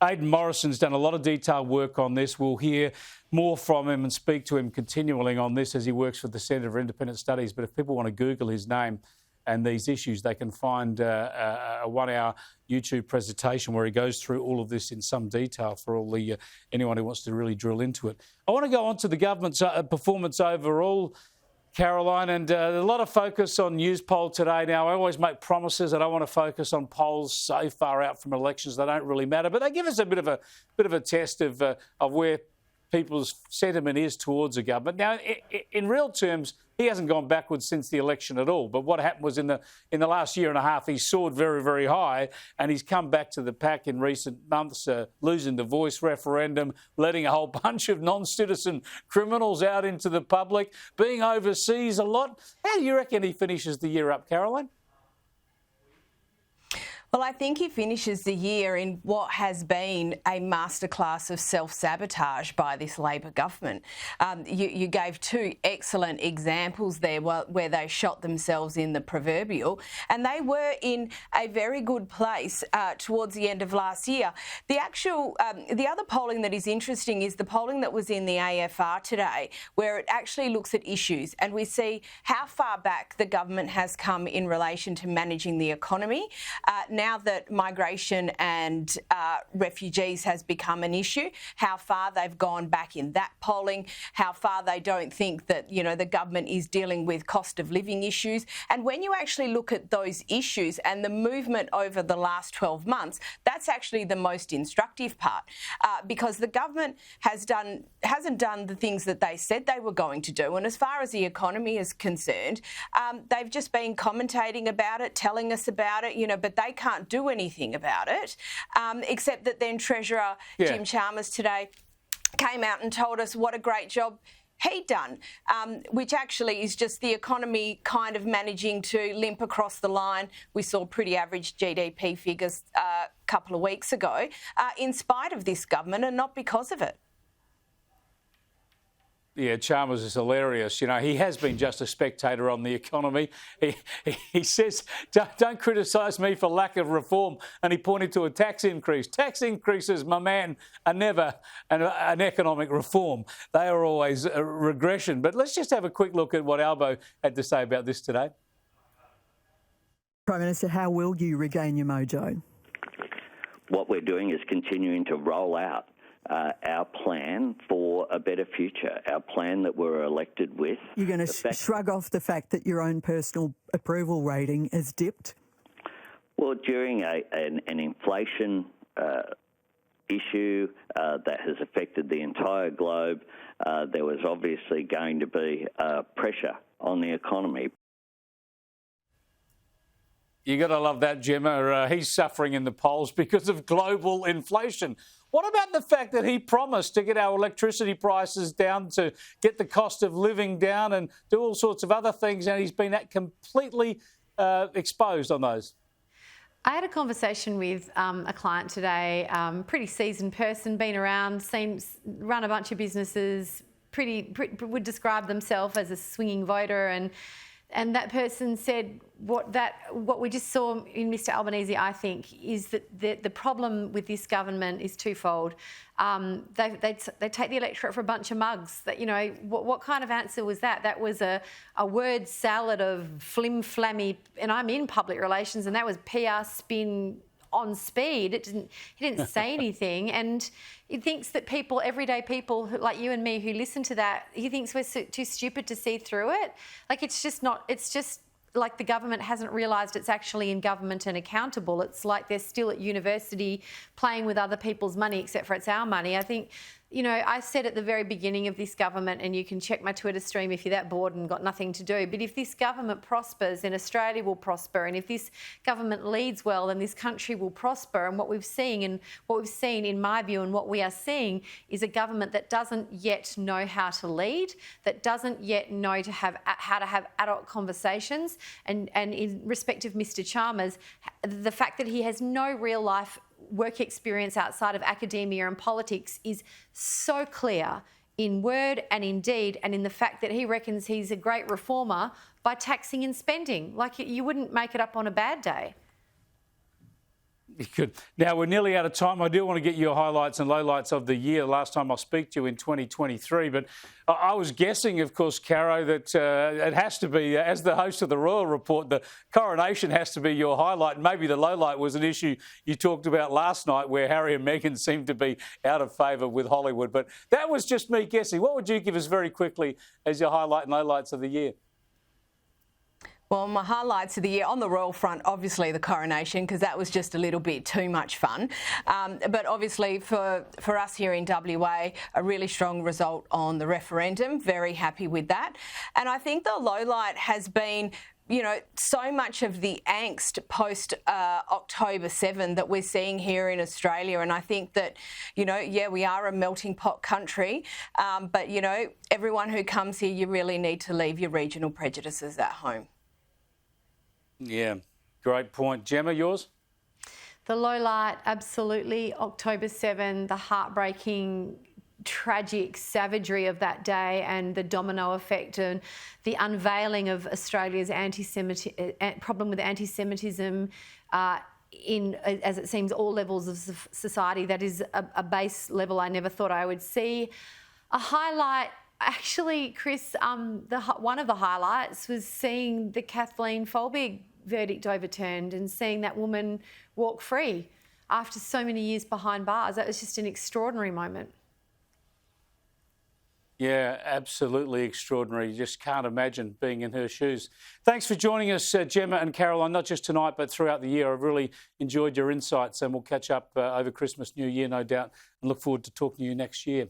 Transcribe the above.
Aidan Morrison's done a lot of detailed work on this. We'll hear more from him and speak to him continually on this as he works for the Centre for Independent Studies. But if people want to Google his name and these issues, they can find a 1-hour YouTube presentation where he goes through all of this in some detail for all the anyone who wants to really drill into it. I want to go on to the government's performance overall, Caroline, and a lot of focus on Newspoll today. Now, I always make promises. I don't want to focus on polls so far out from elections. They don't really matter, but they give us a bit of a test of where people's sentiment is towards the government. Now, in real terms, he hasn't gone backwards since the election at all. But what happened was in the last year and a half, he soared very, very high, and he's come back to the pack in recent months, losing the Voice referendum, letting a whole bunch of non-citizen criminals out into the public, being overseas a lot. How do you reckon he finishes the year up, Caroline? Well, I think he finishes the year in what has been a masterclass of self-sabotage by this Labor government. You gave two excellent examples there where they shot themselves in the proverbial, and they were in a very good place towards the end of last year. The other polling that is interesting is the polling that was in the AFR today, where it actually looks at issues, and we see how far back the government has come in relation to managing the economy. Now that migration and refugees has become an issue, how far they've gone back in that polling, how far they don't think that, the government is dealing with cost of living issues. And when you actually look at those issues and the movement over the last 12 months, that's actually the most instructive part, because the government hasn't done the things that they said they were going to do. And as far as the economy is concerned, they've just been commentating about it, telling us about it, but they can't do anything about it, except that then Treasurer Jim Chalmers today came out and told us what a great job he'd done, which actually is just the economy kind of managing to limp across the line. We saw pretty average GDP figures a couple of weeks ago, in spite of this government and not because of it. Yeah, Chalmers is hilarious. He has been just a spectator on the economy. He says, don't criticise me for lack of reform. And he pointed to a tax increase. Tax increases, my man, are never an economic reform. They are always a regression. But let's just have a quick look at what Albo had to say about this today. Prime Minister, how will you regain your mojo? What we're doing is continuing to roll out our plan for a better future, our plan that we're elected with. You're going to shrug off the fact that your own personal approval rating has dipped? Well, during an inflation issue that has affected the entire globe, there was obviously going to be pressure on the economy. You got to love that, Gemma. He's suffering in the polls because of global inflation. What about the fact that he promised to get our electricity prices down, to get the cost of living down and do all sorts of other things, and he's been completely exposed on those? I had a conversation with a client today, pretty seasoned person, been around, run a bunch of businesses, would describe themselves as a swinging voter, and that person said what we just saw in Mr Albanese, I think, is that the problem with this government is twofold. They take the electorate for a bunch of mugs. That what kind of answer was that? That was a word salad of flim-flammy, and I'm in public relations, and that was PR spin on speed. He didn't say anything, and he thinks that people, everyday people like you and me who listen to that, he thinks we're too stupid to see through it. Like, it's just not. It's just like the government hasn't realised it's actually in government and accountable. It's like they're still at university playing with other people's money, except for it's our money. I think, I said at the very beginning of this government, and you can check my Twitter stream if you're that bored and got nothing to do, but if this government prospers, then Australia will prosper. And if this government leads well, then this country will prosper. And what we've seen, in my view, and what we are seeing, is a government that doesn't yet know how to lead, that doesn't yet know how to have adult conversations. And in respect of Mr Chalmers, the fact that he has no real life work experience outside of academia and politics is so clear in word and in deed, and in the fact that he reckons he's a great reformer by taxing and spending. Like, you wouldn't make it up on a bad day. Good. Now, we're nearly out of time. I do want to get your highlights and lowlights of the year. Last time I'll speak to you in 2023. But I was guessing, of course, Caro, that it has to be, as the host of the Royal Report, the coronation has to be your highlight. Maybe the lowlight was an issue you talked about last night where Harry and Meghan seemed to be out of favour with Hollywood. But that was just me guessing. What would you give us very quickly as your highlight and lowlights of the year? Well, my highlights of the year on the royal front, obviously the coronation, because that was just a little bit too much fun. But obviously for us here in WA, a really strong result on the referendum. Very happy with that. And I think the lowlight has been, you know, so much of the angst post October 7 that we're seeing here in Australia. And I think that, you know, yeah, we are a melting pot country, but, you know, everyone who comes here, you really need to leave your regional prejudices at home. Yeah, great point. Gemma, yours? The low light, absolutely. October 7, the heartbreaking, tragic savagery of that day and the domino effect and the unveiling of Australia's problem with anti-Semitism in, as it seems, all levels of society. That is a base level I never thought I would see. A highlight, actually, Chris, one of the highlights was seeing the Kathleen Folbig verdict overturned and seeing that woman walk free after so many years behind bars. That was just an extraordinary moment. Yeah, absolutely extraordinary. You just can't imagine being in her shoes. Thanks for joining us, Gemma and Caroline, not just tonight, but throughout the year. I've really enjoyed your insights, and we'll catch up over Christmas, New Year, no doubt, and look forward to talking to you next year.